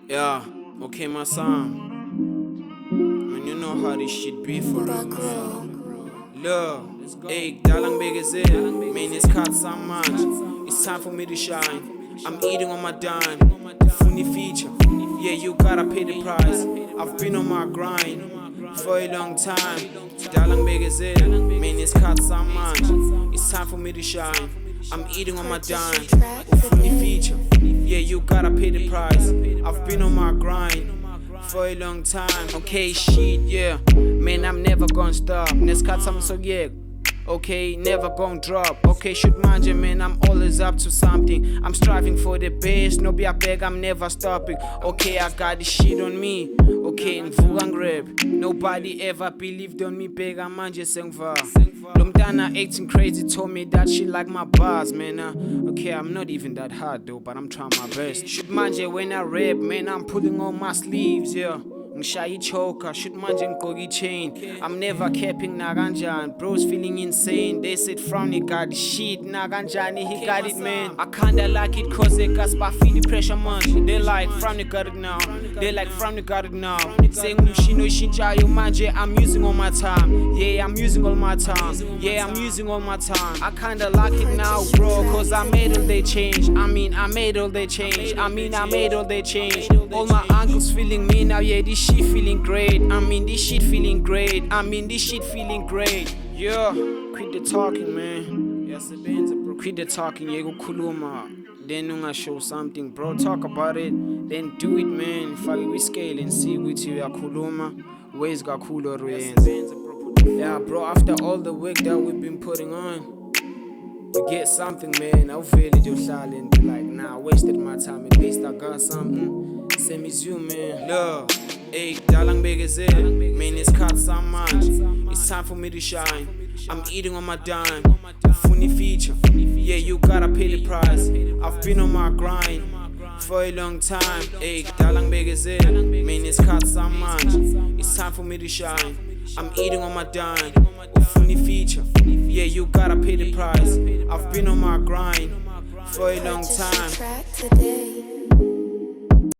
Yeah, okay, my son. Man, you know how this shit be for real, man. Look, hey, Kudala ngibekezele. Man, it's caught so much. It's time for me to shine. I'm eating on my dime. Funny feature. Yeah, you gotta pay the price. I've been on my grind for a long time. Kudala ngibekezele. Man, it's caught so much. It's time for me to shine. I'm eating on my dime. Funny feature. Yeah, you gotta pay the price. I've been on my grind for a long time. Okay, shit, yeah. Man, I'm never gonna stop. Nesikhathi sami sokuyeka. Okay, never gonna drop. Okay, shoot manje, man, I'm always up to something. I'm striving for the best, no be a beg, I'm never stopping. Okay, I got this shit on me. Okay, ngivuka ngirap. Nobody ever believed on me, bega manje sengiva. Lo mntana acting crazy told me that she like my bars, man. Okay, I'm not even that hard though, but I'm trying my best. Shoot manje when I rap, man, I'm pulling on my sleeves, yeah. Ngishaya choker, shoot manje ngigqoka chain. I'm never capping nakanjani, bros feeling insane. They said Frawny got the shit, nakanjani he got it, man. I kinda like it cause they got I feel the pressure manje. They like Frawny got it now, they like Frawny got it now. Saying umshino ishintshayo manje, I'm using all my time. Yeah, I'm using all my time. Yeah, I'm using all my time. I kinda like it now, bro, cause I made all they change. I made all they change. I made all they change. All my uncles feeling me now, yeah, this shit feeling great. This shit feeling great. This shit feeling great. Yeah, quit the talking, man. Quit the talking, yeah, go kuluma. Then unga show something, bro. Talk about it, then do it, man. Fake we scale and see with you, kuluma. Ways got cooler rains. Yeah, bro. After all the work that we've been putting on to get something, man, I feel it just silent. Like, nah, I wasted my time. At least I got something. Same as you, man. Look. Hey, Kudala ngibekezele. Man, it's caught so much. It's time for me to shine. I'm eating on my dime. Funny feature. Yeah, you gotta pay the price. I've been on my grind for a long time. Hey, Kudala ngibekezele. Man, it's caught so much. It's time for me to shine. I'm eating on my dime. Funny feature. Yeah, you gotta pay the price. I've been on my grind for a long time.